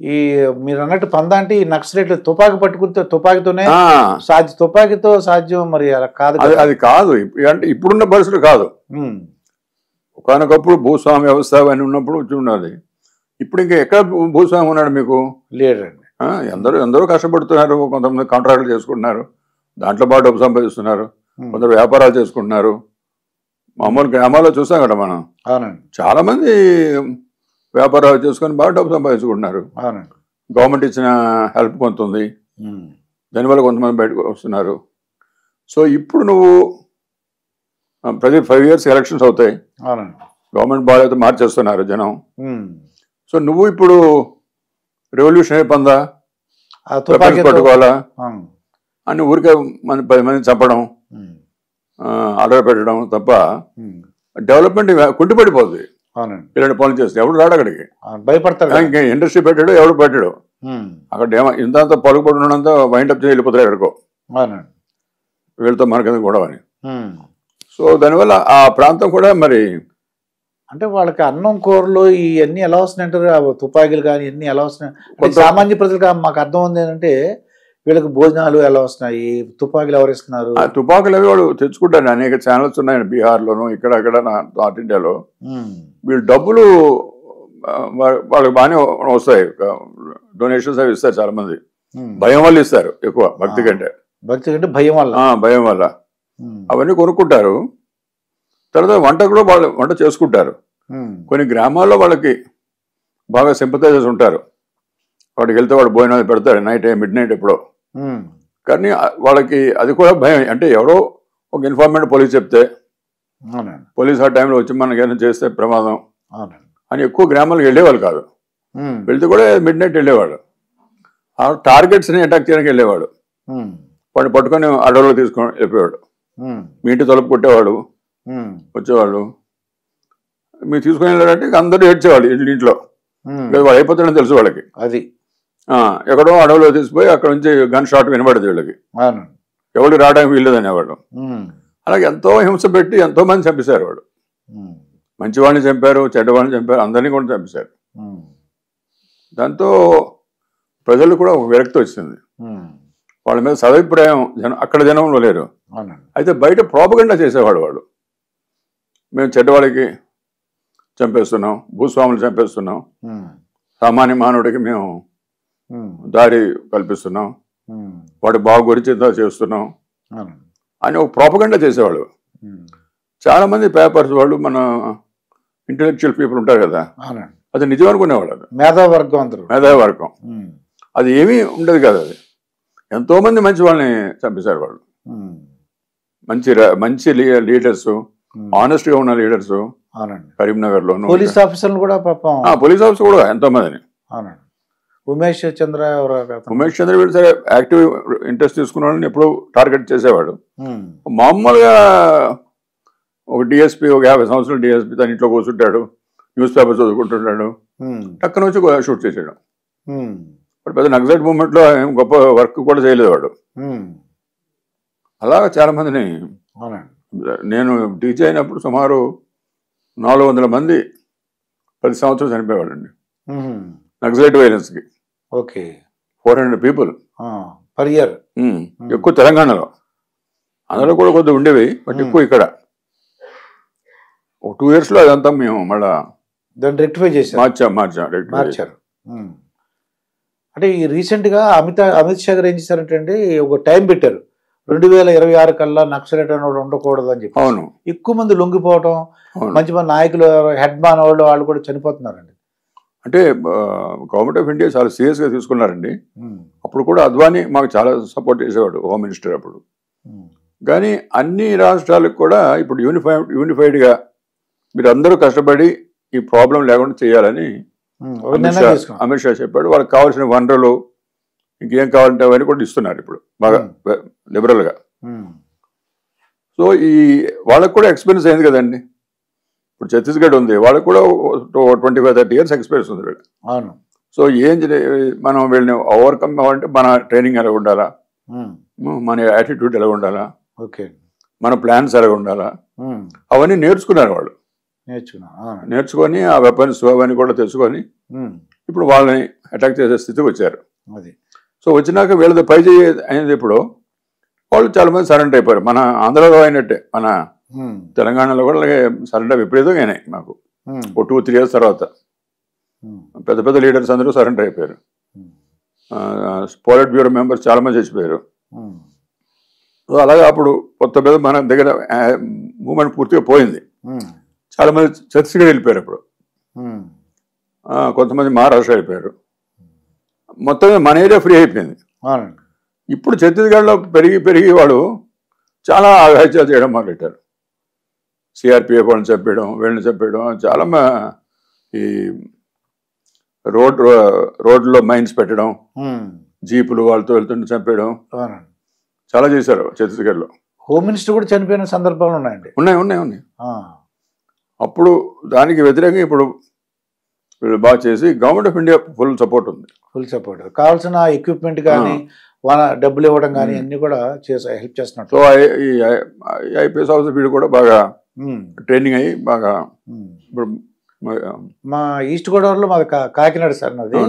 ఈ మీరు అన్నట్టు పందా అంటే ఈ నక్సలైట్లు తుపాకీ పట్టుకుంటే తుపాకీతోనే తుపాకీతో సాధ్యం మరి అలా కాదు. అది కాదు అంటే ఇప్పుడున్న పరిస్థితులు కాదు. ఒకనొకప్పుడు భూస్వామ్య వ్యవస్థ అని ఉన్నప్పుడు ఉన్నది. ఇప్పుడు ఇంకా ఎక్కడ భూస్వామి ఉన్నాడు మీకు? లేడండి. ఎందరో కష్టపడుతున్నారు. కొంతమంది కాంట్రాక్టులు చేసుకుంటున్నారు, దాంట్లో బాగా డబ్బు సంపాదిస్తున్నారు. కొందరు వ్యాపారాలు చేసుకుంటున్నారు. మామూలు గ్రామాల్లో చూసాం కదా మనం. అవునండి. చాలా మంది వ్యాపారాలు చేసుకొని బాగా డబ్బు సంపాదించుకుంటున్నారు. అవునండి. గవర్నమెంట్ ఇచ్చిన హెల్ప్ కొంత ఉంది, దానివల్ల కొంతమంది బయటకు వస్తున్నారు. సో ఇప్పుడు నువ్వు ప్రతి 5 years ఎలక్షన్స్ అవుతాయి. అవునండి. గవర్నమెంట్ బాగా మార్చేస్తున్నారు జనం. సో నువ్వు ఇప్పుడు రెవల్యూషన్ పందా పట్టుకోవాలా అని ఊరికే 10 మంది చంపడం, ఆర్డర్ పెట్టడం తప్ప డెవలప్మెంట్ కుంటిపడిపోతుంది. ఇలాంటి పనులు చేస్తే ఎవడు రాడు అక్కడికి. భయపడతాడు. ఇంకా ఇండస్ట్రీ పెట్టాడు, ఎవడు పెట్టాడు. అక్కడ ఇంత పలుకుబడి ఉన్నంత వైండప్ చేసి వెళ్ళిపోతారు ఎక్కడికో, వీళ్ళతో మనకి గొడవని. సో దానివల్ల ఆ ప్రాంతం కూడా మరి అంటే వాళ్ళకి అన్నం కూరలు ఇవన్నీ ఎలా వస్తున్నాయి అంటారు, తుపాకీలు కానీ ఇవన్నీ ఎలా వస్తున్నాయి? సామాన్య ప్రజలకు మాకు అర్థం ఉంది ఏంటంటే వీళ్ళకి భోజనాలు ఎలా వస్తున్నాయి, తుపాకీలు ఎవరు ఇస్తున్నారు? తుపాకీలు అవి వాడు తెచ్చుకుంటాను. అనేక ఛానల్స్ ఉన్నాయి బీహార్లోను, ఇక్కడ నార్త్ ఇండియాలో. వీళ్ళు డబ్బులు వాళ్ళకి బాగానే వస్తాయి, డొనేషన్స్ అవి ఇస్తారు చాలా మంది. భయం వల్ల ఇస్తారు ఎక్కువ, భక్తి కంటే భయం వల్ల అవన్నీ కొనుక్కుంటారు. తర్వాత వంట కూడా వాళ్ళు వంట చేసుకుంటారు. కొన్ని గ్రామాల్లో వాళ్ళకి బాగా సింపథైజర్స్ ఉంటారు. వాడికి వెళ్తే వాడు భోజనాలు పెడతాడు నైట్ మిడ్-నైట్ ఎప్పుడో. కానీ వాళ్ళకి అది కూడా భయం. అంటే ఎవరో ఒక ఇన్ఫార్మేట్ పోలీస్ చెప్తే పోలీస్ ఆ టైంలో వచ్చి మనకి ఏమైనా చేస్తే ప్రమాదం అని ఎక్కువ గ్రామాలకు వెళ్ళేవాళ్ళు కాదు. వెళ్తే కూడా మిడ్-నైట్ వెళ్ళేవాడు. ఆ టార్గెట్స్ని అటాక్ చేయడానికి వెళ్ళేవాడు. వాడిని పట్టుకొని అడవులో తీసుకొని వెళ్ళిపోయాడు. మీ ఇంటి తలుపు కొట్టేవాడు, వచ్చేవాళ్ళు. మీరు తీసుకుని వెళ్ళారంటే అందరూ ఏడ్చేవాళ్ళు ఇంట్లో. వాడు అయిపోతాడని తెలుసు వాళ్ళకి. అది ఎక్కడో అడవిలో తీసిపోయి అక్కడ నుంచి గన్ షాట్ వినబడదు వీళ్ళకి. ఎవరికి రావడానికి వీల్లేదు అనేవాళ్ళు. అలాగే ఎంతో హింస పెట్టి ఎంతో మంది చంపేశారు వాడు. మంచి వాళ్ళని చంపారు, చెడ్డవాళ్ళని చంపారు, అందరినీ కూడా చంపేశారు. దాంతో ప్రజలు కూడా ఒక విరక్తి వచ్చింది. వాళ్ళ మీద సదభిప్రాయం అక్కడ జనంలో లేరు. అయితే బయట ప్రోపగండా చేసేవాడు వాడు. మేము చెడ్డవాళ్ళకి చంపేస్తున్నాం, భూస్వాములు చంపేస్తున్నాం, సామాన్య మానవుడికి మేము దారి కల్పిస్తున్నాం, వాడి బాగు గురించి చేస్తున్నాం అని ఒక ప్రోపగండా చేసేవాడు. చాలా మంది పేపర్స్ వాళ్ళు, మన ఇంటెలెక్చువల్ పీపుల్ ఉంటారు కదా, అది నిజం అనుకునేవాడు. అది మేధావర్గం. అది ఏమీ ఉండదు కదా. అది ఎంతో మంది మంచి వాళ్ళని చంపేశారు వాళ్ళు. మంచి లీడర్స్, ఆనెస్ట్ గా ఉన్న లీడర్స్ కరీంనగర్ లో. పోలీస్ ఆఫీసర్లు కూడా ఎంతో మందిని. ఉమేష్ చంద్ర వీళ్ళు సరే యాక్టివ్ ఇంట్రెస్ట్ తీసుకున్న వాళ్ళని ఎప్పుడు టార్గెట్ చేసేవాడు. మామూలుగా ఒక డిఎస్పీ, ఒక 50 సంవత్సరాల డిఎస్పీ తన ఇంట్లో కూర్చుంటాడు, న్యూస్ పేపర్ చదువుకుంటుంటాడు, టక్కన వచ్చి షూట్ చేసాడు. పెద్ద నక్సలైట్ మూవ్మెంట్ లో గొప్ప వర్క్ కూడా చేయలేదు వాడు. అలాగా చాలా మందిని. నేను టీచర్ అయినప్పుడు సుమారు 400 మంది ప్రతి సంవత్సరం చనిపోయేవాడండి నక్సలైట్ వైలెన్స్ కి. 400 people పర్ ఇయర్. ఎక్కువ తెలంగాణలో, అందులో కూడా కొద్దిగా ఉండేవి, బట్ ఎక్కువ ఇక్కడ. 2 years లో అదంతా మేము మళ్ళా దాన్ని రెక్టిఫై చేసాం, మార్చారు. అంటే ఈ రీసెంట్గా అమిత్ షా గారు ఏం చేశారంటే ఒక టైం పెట్టారు, 2026 కల్లా నక్సలైట్ అనేవాడు ఉండకూడదు అని చెప్పి. అవును. ఎక్కువ మంది లొంగిపోవటం, మంచి మంది నాయకులు, హెడ్ మ్యాన్ వాళ్ళు కూడా చనిపోతున్నారండి. అంటే గవర్నమెంట్ ఆఫ్ ఇండియా చాలా సీరియస్గా తీసుకున్నారండి. అప్పుడు కూడా అద్వానీ మాకు చాలా సపోర్ట్ చేసేవాడు, హోమ్ మినిస్టర్ అప్పుడు. కానీ అన్ని రాష్ట్రాలకు కూడా ఇప్పుడు యూనిఫైడ్గా మీరు అందరూ కష్టపడి ఈ ప్రాబ్లం లేకుండా చేయాలని అమిత్ షా చెప్పాడు. వాళ్ళకి కావాల్సిన వనరులు, ఇంకేం కావాలంటే అవన్నీ కూడా ఇస్తున్నారు ఇప్పుడు బాగా లిబరల్గా. సో వాళ్ళకు కూడా ఎక్స్పీరియన్స్ అయింది కదండి. ఇప్పుడు ఛత్తీస్గఢ్ ఉంది, వాళ్ళకు కూడా 25-30 years ఎక్స్పీరియన్స్ ఉంది వీళ్ళు. సో మనం వీళ్ళని ఓవర్కమ్ అవ్వాలంటే మన ట్రైనింగ్ ఎలా ఉండాలా, మన యాటిట్యూడ్ ఎలా ఉండాలా, మన ప్లాన్స్ ఎలా ఉండాలా, అవన్నీ నేర్చుకున్నారు వాళ్ళు. నేర్చుకొని ఆ వెపన్స్ అవన్నీ కూడా తెచ్చుకొని ఇప్పుడు వాళ్ళని అటాక్ చేసే స్థితికి వచ్చారు. అది సో వచ్చినాక వీళ్ళది పై చేయి అయినది ఇప్పుడు వాళ్ళు చాలా మంది సరెండర్ అయిపోయారు. మన ఆంధ్రలో అయినట్టే మన తెలంగాణలో కూడా అలాగే సరెండర్ విపరీతంగా అయినాయి మాకు. ఓ 2-3 years తర్వాత పెద్ద పెద్ద లీడర్స్ అందరూ సరెండర్ అయిపోయారు. పోలిట్ బ్యూరో మెంబర్స్ చాలా మంది చచ్చిపోయారు. సో అలాగే అప్పుడు కొత్త పెద్ద మన దగ్గర మూమెంట్ పూర్తిగా పోయింది. చాలా మంది ఛత్తీస్గఢ్ వెళ్ళిపోయారు. అప్పుడు కొంతమంది మహారాష్ట్ర వెళ్ళిపోయారు. మొత్తం మన ఏరియా ఫ్రీ అయిపోయింది. ఇప్పుడు ఛత్తీస్గఢ్లో పెరిగి వాడు చాలా ఆఘాత్యాలు చేయడం మొదలెట్టారు. సిఆర్పిఎఫ్ వాళ్ళని చంపేయడం, వీళ్ళని చంపేయడం, చాలా ఈ రోడ్లో మైన్స్ పెట్టడం, జీపులు వాళ్ళతో వెళ్తుంటే చంపేయడం చాలా చేశారు ఛత్తీస్గఢ్లో. హోమ్ మినిస్టర్ కూడా చనిపోయిన సందర్భాలు ఉన్నాయండి. ఉన్నాయి. అప్పుడు దానికి వ్యతిరేకంగా ఇప్పుడు వీళ్ళు బాగా చేసి government of India full support ఉంది. ఫుల్ సపోర్ట్ కావాల్సిన ఎక్విప్మెంట్ కానీ వాళ్ళ డబ్బులు ఇవ్వడం కానీ అన్ని కూడా హెల్ప్ చేస్తున్నారు. సో ఈ ఐపీఎస్ ఆఫీసర్ వీడు కూడా బాగా ట్రైనింగ్ అయ్యి బాగా ఇప్పుడు మా ఈస్ట్ గోదావరిలో మాది కాకినాడ సార్ నాది.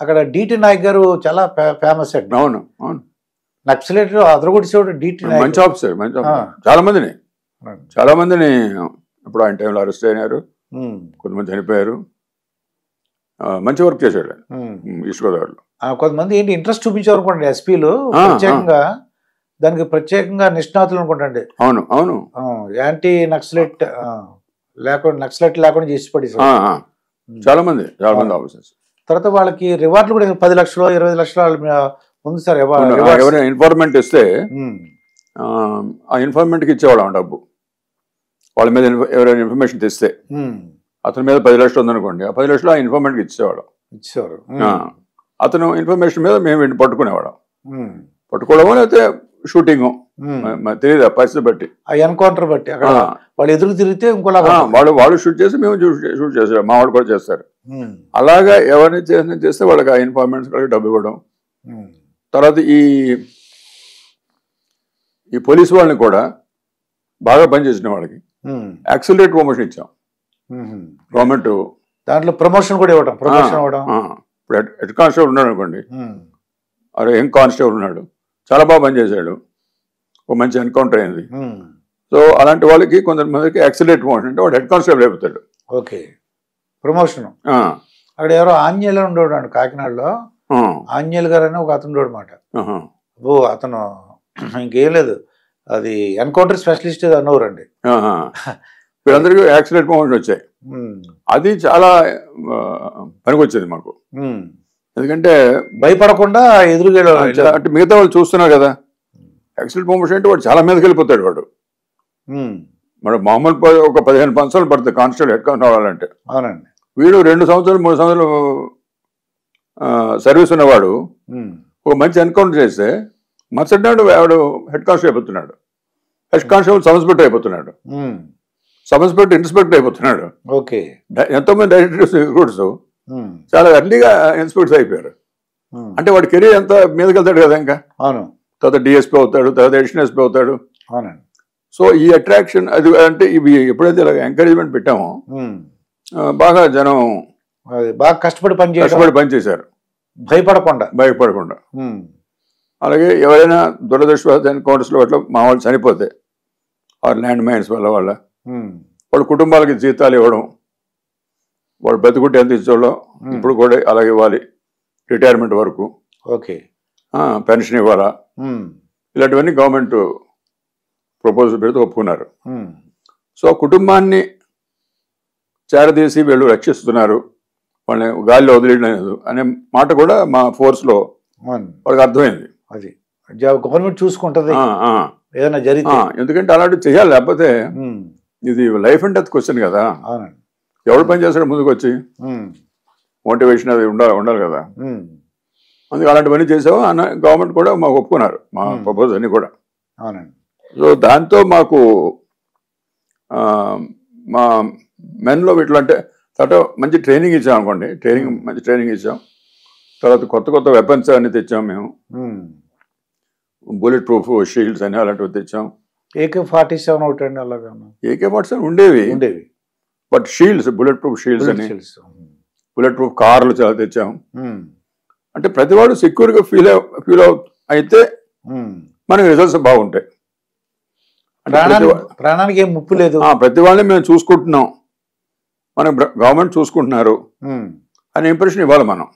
అక్కడ డిటి నాయక్ గారు చాలా ఫేమస్ అండి. అవును నక్సలైట్ అదరగొట్టేవాడు డిటి నాయక్. మంచి ఆఫీసర్. చాలా మందిని ఇప్పుడు ఆయన టైంలో అరెస్ట్ అయినారు, కొంతమంది చనిపోయారు. మంచి వర్క్ చేశాడు ఈస్ట్ గోదావరిలో. కొంతమంది ఏంటి ఇంట్రెస్ట్ చూపించారు అనుకోండి ఎస్పీలు ప్రత్యేకంగా, దానికి ప్రత్యేకంగా నిష్ణాతులు అనుకుంటండి. అవును యాంటీ నక్సలైట్ లేకుండా చేసి పడి చాలా మంది ఆఫీసర్స్. తర్వాత వాళ్ళకి రివార్డులు కూడా 10 లక్షలు 20 లక్షలు ఉంది సార్. ఎవరైనా ఇన్ఫార్మెంట్ ఇస్తే ఆ ఇన్ఫార్మెంట్కి ఇచ్చేవాళ్ళం డబ్బు. వాళ్ళ మీద ఎవరైనా ఇన్ఫర్మేషన్ తెస్తే అతని మీద 10 లక్షలు ఉందనుకోండి, ఆ 10 లక్షలు ఆ ఇన్ఫర్మెంట్కి ఇచ్చేవారు. అతను ఇన్ఫర్మేషన్ మీద మేము వీటిని పట్టుకునేవాళ్ళం. పట్టుకోవడమో లేకపోతే షూటింగ్ తెలియదు పరిస్థితి బట్టి, ఎన్కౌంటర్ బట్టి. వాళ్ళు ఎదురు తిరిగితే ఇంకోలా వాళ్ళు షూట్ చేసి మేము షూట్ చేసారు, మా వాళ్ళు కూడా చేస్తారు. అలాగా ఎవరిని చేస్తే వాళ్ళకి ఆ ఇన్ఫార్మెంట్స్ డబ్బు ఇవ్వడం. తర్వాత ఈ పోలీసు వాళ్ళని కూడా బాగా పనిచేసిన వాళ్ళకి యాక్సిలరేట్ ప్రమోషన్ ఇచ్చాం గవర్నమెంట్. దాంట్లో ప్రమోషన్ కూడా ఇవ్వడం. ఇప్పుడు హెడ్ కానిస్టేబుల్ ఉన్నాడు అనుకోండి, అరే యంగ్ కానిస్టేబుల్ ఉన్నాడు, చాలా బాగా పనిచేశాడు, ఒక మంచి ఎన్కౌంటర్ అయింది. సో అలాంటి వాళ్ళకి కొంతమందికి యాక్సిలరేట్ ప్రమోషన్ అంటే వాడు హెడ్ కానిస్టేబుల్ అయిపోతాడు. Okay, promotion. అక్కడ ఎవరో ఆంజనేయులు ఉండేవాడు కాకినాడలో. ఆంజనేయులు గారు అని ఒక అతను ఉండేవాడు అన్నమాట. అతను ఇంకేం లేదు, అది ఎన్కౌంటర్ స్పెషలిస్ట్ అన్నవారండి. వీళ్ళందరికీ యాక్సిడెంట్ ప్రమోషన్ వచ్చాయి. అది చాలా పనికొచ్చేది మాకు. ఎందుకంటే భయపడకుండా ఎదురుగా అంటే మిగతా వాళ్ళు చూస్తున్నారు కదా. యాక్సిడెంట్ ప్రమోషన్ అంటే వాడు చాలా మీదకి వెళ్ళిపోతాడు. వాడు మరి మామూలు ఒక 15 సంవత్సరాలు పడుతుంది కానిస్టేబుల్ హెడ్ కానిస్టేబుల్ అవ్వాలంటే. అవునండి. వీడు 2 సంవత్సరాలు 3 సంవత్సరాలు సర్వీస్ ఉన్నవాడు ఒక మంచి ఎన్కౌంటర్ చేస్తే మరుసటి నాడు వాడు హెడ్ కానిస్టేబుల్ అయిపోతున్నాడు. హెడ్ కానిస్టేబుల్ సబ్ ఇన్స్పెక్టర్ అయిపోతున్నాడు. సబ్ ఇన్స్పెక్టర్ ఇన్స్పెక్టర్ అయిపోతున్నాడు. ఓకే, ఎంతో మంది డైరెక్టర్స్ రిక్రూట్స్ చాలా ఎర్లీగా ఇన్స్పెక్టర్స్ అయిపోయారు. అంటే వాడి కెరీర్ ఎంత మీదకి వెళ్తాడు కదా ఇంకా. అవును. తర్వాత డిఎస్పీ అవుతాడు, తర్వాత అడిషనల్ ఎస్పీ అవుతాడు. అవునండి. సో ఈ అట్రాక్షన్ అది అంటే ఇవి ఎప్పుడైతే ఇలా ఎంకరేజ్మెంట్ పెట్టామో బాగా జనం బాగా కష్టపడి పనిచేశారు భయపడకుండా. అలాగే ఎవరైనా దురదృష్టవశాత్తు ఎన్కౌంటర్స్లో అట్లా మా వాళ్ళు చనిపోతే ఆ ల్యాండ్ మైన్స్ వల్ల వాళ్ళ కుటుంబాలకి జీతాలు ఇవ్వడం, వాళ్ళు బతుకుంటే ఎంత ఇచ్చేవాళ్ళం ఇప్పుడు కూడా అలాగే ఇవ్వాలి రిటైర్మెంట్ వరకు. ఓకే, పెన్షన్ ఇవ్వాలా, ఇలాంటివన్నీ గవర్నమెంట్ ప్రపోజల్ పెడితే ఒప్పుకున్నారు. సో కుటుంబాన్ని చేరదీసి వీళ్ళు రక్షిస్తున్నారు, వాళ్ళని గాలిలో వదిలేయలేదు అనే మాట కూడా మా ఫోర్స్లో వాళ్ళకి అర్థమైంది. అది గవర్నమెంట్ చూసుకుంటుంది ఏదైనా జరిగితే. ఎందుకంటే అలాంటివి చేయాలి, లేకపోతే ఇది లైఫ్ అండ్ డెత్ క్వశ్చన్ కదా. ఎవడు పని చేస్తాడు ముందుకు వచ్చి మోటివేషన్ అది ఉండాలి కదా. అందుకే అలాంటివన్నీ చేసాము అన్న గవర్నమెంట్ కూడా మాకు ఒప్పుకున్నారు మా ప్రపోజల్ అన్ని కూడా. సో దాంతో మాకు మా మెన్లో వీటిలో అంటే తర్వాత మంచి ట్రైనింగ్ ఇచ్చాం అనుకోండి. మంచి ట్రైనింగ్ ఇచ్చాం. తర్వాత కొత్త వెపన్స్ అన్ని తెచ్చాం మేము. బుల్లెట్ ప్రూఫ్ షీల్డ్స్ అని అలాంటివి తెచ్చాం. AK-47 ఒకటి అండి అలాగా. AK-47 ఉండేవి but shields, bullet proof shields అని, బుల్లెట్ ప్రూఫ్ కార్లు చాలా తెచ్చాం. అంటే ప్రతి వాడు సెక్యూర్గా ఫీల్ అయితే మనకి రిజల్ట్స్ బాగుంటాయి. ప్రాణానికి ఏం ముప్పు లేదు, ప్రతి వాళ్ళని మేము చూసుకుంటున్నాం, మన గవర్నమెంట్ చూసుకుంటున్నారు అనే ఇంప్రెషన్ ఇవ్వాలి మనం.